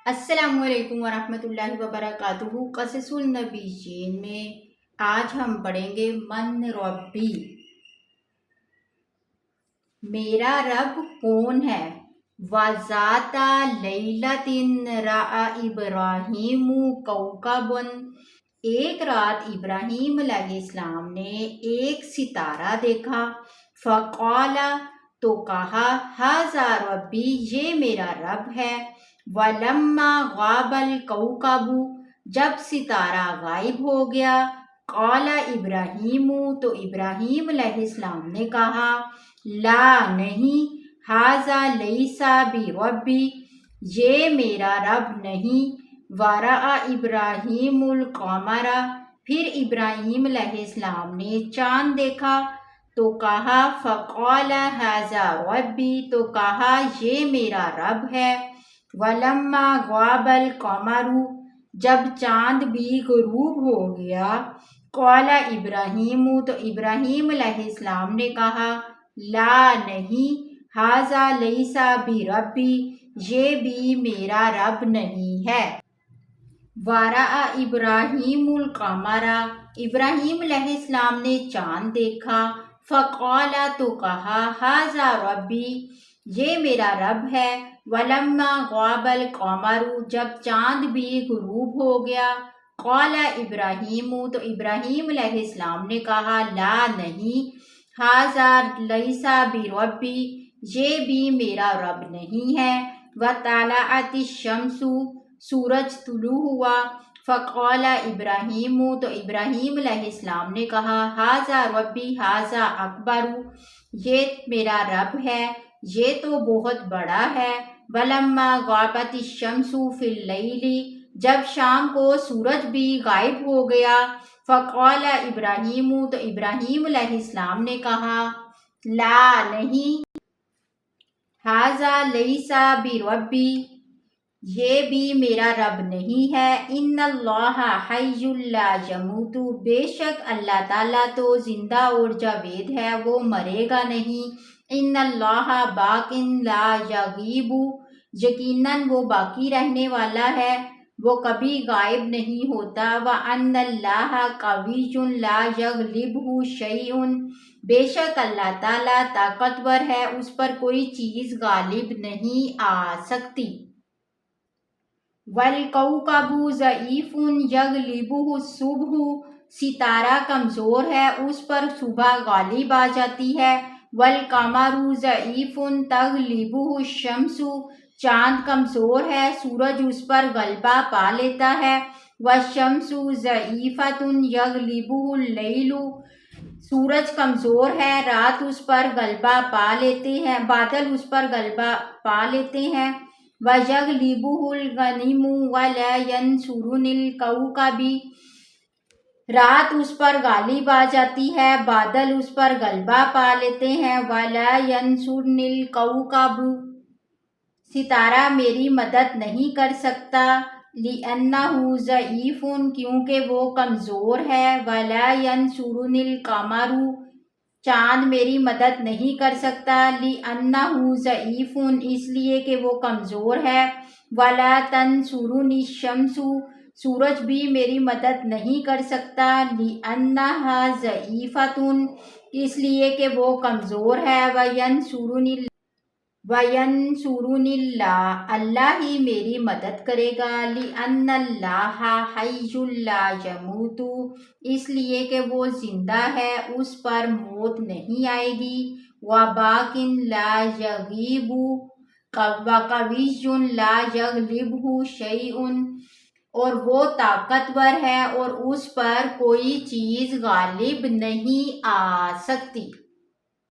अस्सलाम वालेकुम वरहमतुल्लाहि वबरकातुहू। क़ससुल नबीयीन में आज हम पढ़ेंगे मन रब्बी। मेरा रब कौन है। वज़ाता लैलतिन रआ इब्राहीमु कौकबन। एक रात इब्राहीम अलैहिस्सलाम ने एक सितारा देखा। फ़क़ाला, तो कहा, हाज़ा रब्बी, ये मेरा रब है। वलम्मा गाबल कौकबु, जब सितारा गायब हो गया। क़ाला इब्राहीमु, तो इब्राहीम अलैहिस्सलाम ने कहा, ला, नहीं, हाज़ा लैसा बि रब्बी, ये मेरा रब नहीं। वरआ इब्राहीमुल क़मरा, फिर इब्राहीम अलैहिस्सलाम ने चाँद देखा। तो कहा, फ़क़ाला हाज़ा रब्बी, तो कहा, ये मेरा रब है। वलम्मा गाबल क़मरु, जब चाँद भी ग़ुरूब हो गया। क़ाला इब्राहीमु, तो इब्राहीम अलैहिस्सलाम ने कहा, ला, नहीं, हाज़ा लैसा बि रब्बी, ये भी मेरा रब नहीं है। वरआ इब्राहीमुल क़मरा, इब्राहीम अलैहिस्सलाम ने चाँद देखा। फ़क़ाला, तो कहा, हाज़ा रब्बी, ये मेरा रब है। वलम्मा गाबल क़मरु, जब चाँद भी ग़ुरूब हो गया। क़ाला इब्राहीमु, तो इब्राहीम अलैहिस्सलाम ने कहा, ला, नहीं, हाज़ा लैसा बि रब्बी, ये भी मेरा रब नहीं है। वतलअतिश शम्सु, सूरज तुलू हुआ। फ़क़ाला इब्राहीमु, तो इब्राहीम अलैहिस्सलाम ने कहा, हाज़ा रब्बी हाज़ा अकबरु, ये मेरा रब है, ये तो बहुत बड़ा है। वलम्मा गाबतिश शम्सु फिल लैली, जब शाम को सूरज भी गायब हो गया। फ़क़ाला इब्राहीमु, तो इब्राहीम अलैहिस्सलाम ने कहा, ला, नहीं, हाज़ा लैसा बि रब्बी, ये भी मेरा रब नहीं है। इन्नल्लाहा हय्युल ला यमूतु, बेशक अल्लाह ताला तो जिंदा और जावेद है, वो मरेगा नहीं। इन्नल्लाहा बाकिन ला यगीबु, यकीनन वो बाकी रहने वाला है, वो कभी गायब नहीं होता। व अन्नल्लाहा कवियुन ला यग़लिबहु शैउन, बेशक अल्लाह ताला ताकतवर है, उस पर कोई चीज़ गालिब नहीं आ सकती। वल कौकबु ज़ईफ़ुन यग़लिबुहु सुब्हु, सितारा कमज़ोर है, उस पर सुबह गालिब आ जाती है। वल कमरु ज़ईफ़ुन तग़लिबुहु शम्सु, चाँद कमज़ोर है, सूरज उस पर गलबा पा लेता है। वश्शम्सु ज़ईफ़तुन यग़लिबुहुल लैलु, सूरज कमज़ोर है, रात उस पर गलबा पा लेते हैं, बादल उस पर गलबा पा लेते हैं। वयग़लिबुहुल गनीमु वला यंसुरुनिल कौकबी, रात उस पर गालिब आ जाती है, बादल उस पर गलबा पा लेते हैं। वला यंसुरुनिल कौकबु, सितारा मेरी मदद नहीं कर सकता। लिअन्नहु ज़ईफ़ुन, क्योंकि वो कमज़ोर है। वला यंसुरुनिल क़मरु, चाँद मेरी मदद नहीं कर सकता। लिअन्नहु ज़ईफ़ुन, इसलिए कि वो कमज़ोर है। वला तंसुरुनिश शम्सु, सूरज भी मेरी मदद नहीं कर सकता। लिअन्नहा ज़ईफ़तुन, इसलिए कि वो कमज़ोर है। वयंसुरुनिल्लाह, अल्लाह ही मेरी मदद करेगा। लिअन्नल्लाहा हय्युल ला यमूतु, इसलिए कि वो जिंदा है, उस पर मौत नहीं आएगी। व बाकिन ला यगीबु व कवियुन ला यग़लिबहु शैउन, और वो ताकतवर है और उस पर कोई चीज़ गालिब नहीं आ सकती।